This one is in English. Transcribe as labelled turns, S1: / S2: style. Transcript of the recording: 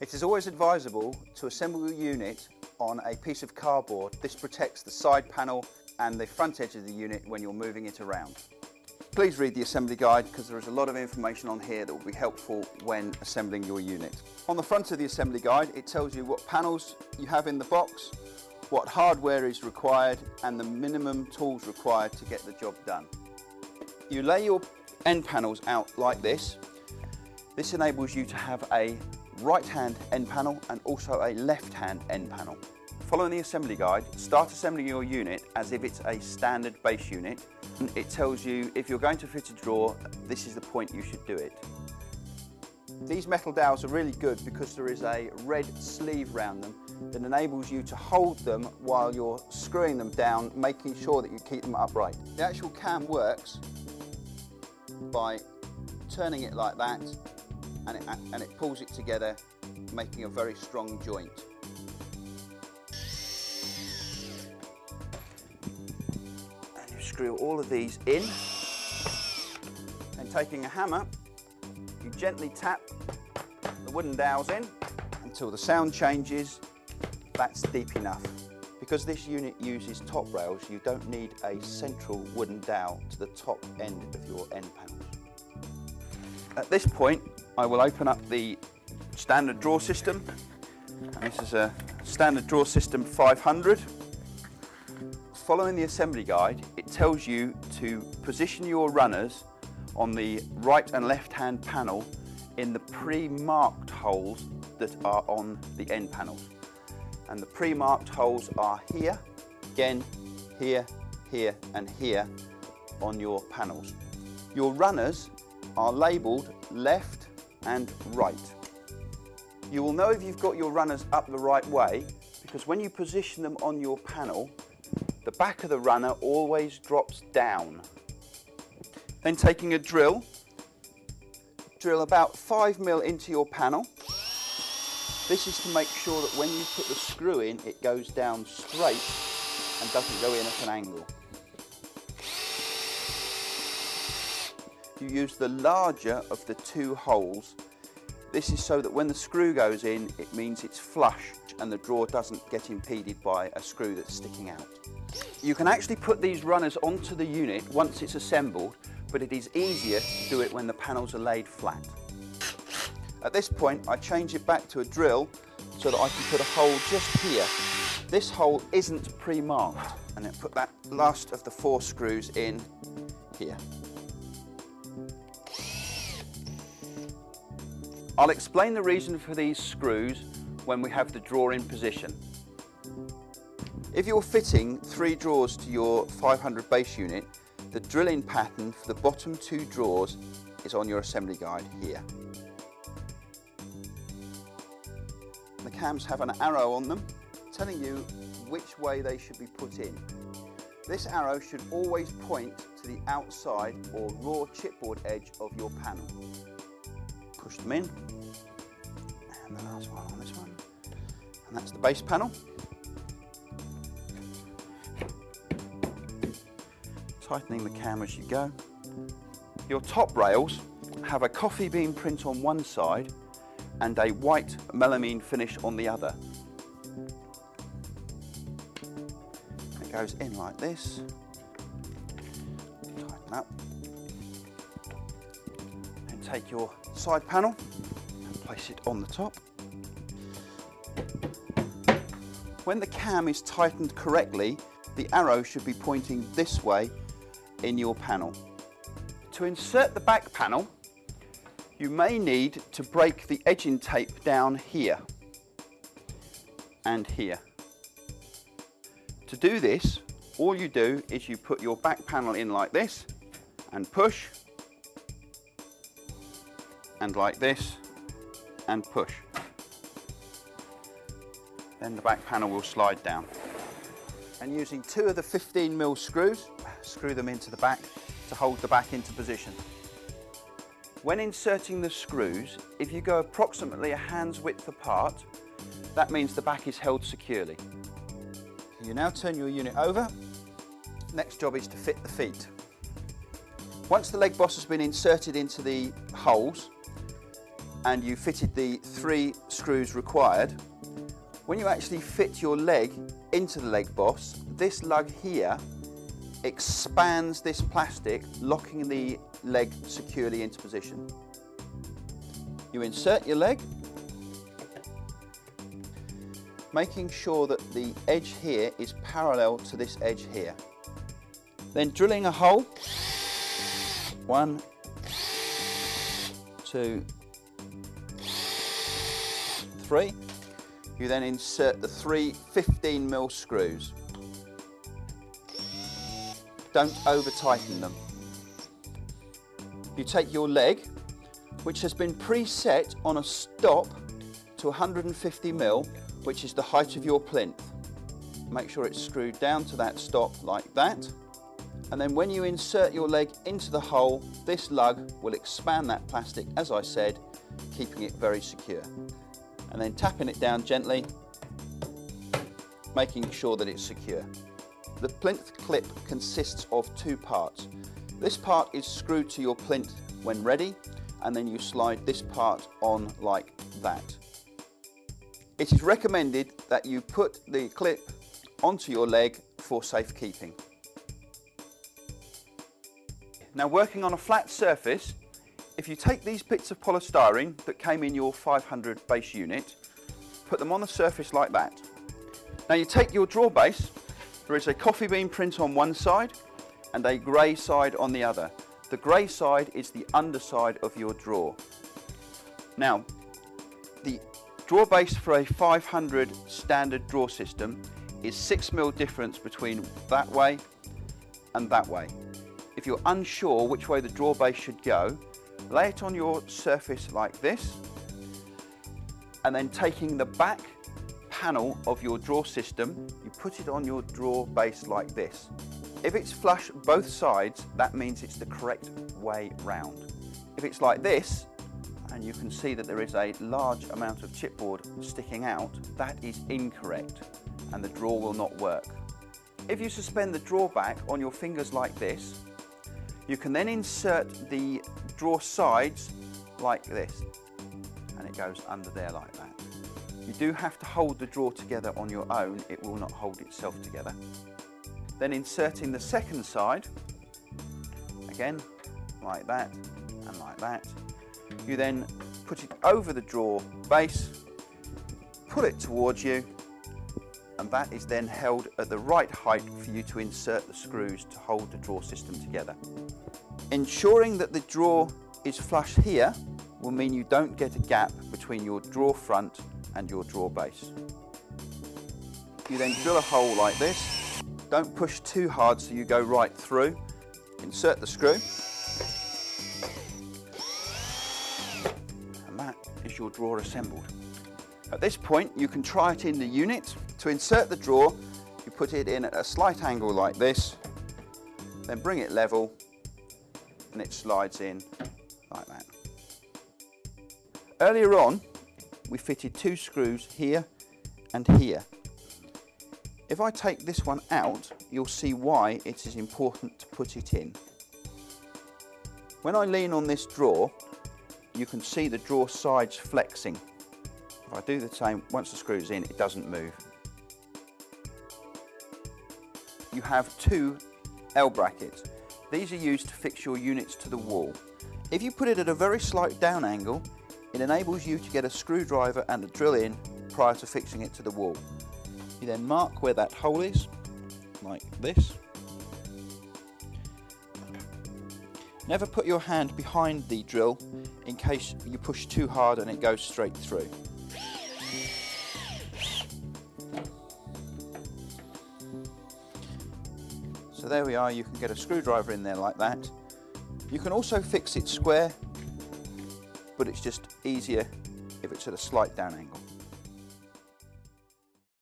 S1: It is always advisable to assemble your unit on a piece of cardboard. This protects the side panel and the front edge of the unit when you're moving it around. Please read the assembly guide because there is a lot of information on here that will be helpful when assembling your unit. On the front of the assembly guide it tells you what panels you have in the box, what hardware is required and the minimum tools required to get the job done. You lay your end panels out like this. This enables you to have a right hand end panel and also a left hand end panel. Following the assembly guide, start assembling your unit as if it's a standard base unit. It tells you if you're going to fit a drawer, this is the point you should do it. These metal dowels are really good because there is a red sleeve around them that enables you to hold them while you're screwing them down, making sure that you keep them upright. The actual cam works by turning it like that and it pulls it together, making a very strong joint. And you screw all of these in, and taking a hammer, you gently tap the wooden dowels in until the sound changes. That's deep enough. Because this unit uses top rails, you don't need a central wooden dowel to the top end of your end panels. At this point, I will open up the standard drawer system. And this is a standard drawer system 500. Following the assembly guide, it tells you to position your runners on the right and left hand panel in the pre-marked holes that are on the end panels. And the pre-marked holes are here, again, here, here and here on your panels. Your runners are labelled left and right. You will know if you've got your runners up the right way because when you position them on your panel, the back of the runner always drops down. Then taking a drill about 5 mm into your panel. This is to make sure that when you put the screw in, it goes down straight and doesn't go in at an angle. You use the larger of the two holes. This is so that when the screw goes in, it means it's flush and the drawer doesn't get impeded by a screw that's sticking out. You can actually put these runners onto the unit once it's assembled, but it is easier to do it when the panels are laid flat. At this point, I change it back to a drill so that I can put a hole just here. This hole isn't pre-marked, and then put that last of the 4 screws in here. I'll explain the reason for these screws when we have the drawer in position. If you're fitting 3 drawers to your 500 base unit, the drilling pattern for the bottom 2 drawers is on your assembly guide here. The cams have an arrow on them telling you which way they should be put in. This arrow should always point to the outside or raw chipboard edge of your panel. Push them in, and the last one on this one, and that's the base panel. Tightening the cam as you go. Your top rails have a coffee bean print on one side and a white melamine finish on the other. It goes in like this. Tighten up. And take your side panel and place it on the top. When the cam is tightened correctly, the arrow should be pointing this way in your panel. To insert the back panel, you may need to break the edging tape down here and here. To do this, all you do is you put your back panel in like this and push, and like this and push. Then the back panel will slide down. And using 2 of the 15mm screws, screw them into the back to hold the back into position. When inserting the screws, if you go approximately a hand's width apart, that means the back is held securely. You now turn your unit over. Next job is to fit the feet. Once the leg boss has been inserted into the holes, and you fitted the 3 screws required, when you actually fit your leg into the leg boss, this lug here expands this plastic, locking the leg securely into position. You insert your leg, making sure that the edge here is parallel to this edge here. Then drilling a hole, 1, 2, 3. You then insert the 3 15mm screws. Don't over tighten them. You take your leg, which has been preset on a stop to 150mm, which is the height of your plinth. Make sure it's screwed down to that stop like that. And then when you insert your leg into the hole, this lug will expand that plastic, as I said, keeping it very secure. And then tapping it down gently, making sure that it's secure. The plinth clip consists of 2 parts. This part is screwed to your plinth when ready, and then you slide this part on like that. It is recommended that you put the clip onto your leg for safekeeping. Now, working on a flat surface, if you take these bits of polystyrene that came in your 500 base unit, put them on the surface like that. Now you take your draw base, there is a coffee bean print on one side and a grey side on the other. The grey side is the underside of your draw. Now, the draw base for a 500 standard draw system is 6mm difference between that way and that way. If you're unsure which way the draw base should go, lay it on your surface like this, and then taking the back panel of your draw system, you put it on your draw base like this. If it's flush both sides, that means it's the correct way round. If it's like this, and you can see that there is a large amount of chipboard sticking out, that is incorrect, and the draw will not work. If you suspend the draw back on your fingers like this, you can then insert the draw sides like this, and it goes under there like that. You do have to hold the draw together on your own, it will not hold itself together. Then inserting the second side, again, like that and like that. You then put it over the draw base, pull it towards you, and that is then held at the right height for you to insert the screws to hold the draw system together. Ensuring that the draw is flush here will mean you don't get a gap between your draw front and your draw base. You then drill a hole like this. Don't push too hard so you go right through. Insert the screw. And that is your drawer assembled. At this point you can try it in the unit. To insert the drawer, you put it in at a slight angle like this, then bring it level, and it slides in like that. Earlier on, we fitted 2 screws here and here. If I take this one out, you'll see why it is important to put it in. When I lean on this drawer, you can see the drawer sides flexing. If I do the same, once the screw's in, it doesn't move. You have 2 L brackets. These are used to fix your units to the wall. If you put it at a very slight down angle, it enables you to get a screwdriver and a drill in prior to fixing it to the wall. You then mark where that hole is, like this. Never put your hand behind the drill in case you push too hard and it goes straight through. So there we are, you can get a screwdriver in there like that. You can also fix it square, but it's just easier if it's at a slight down angle.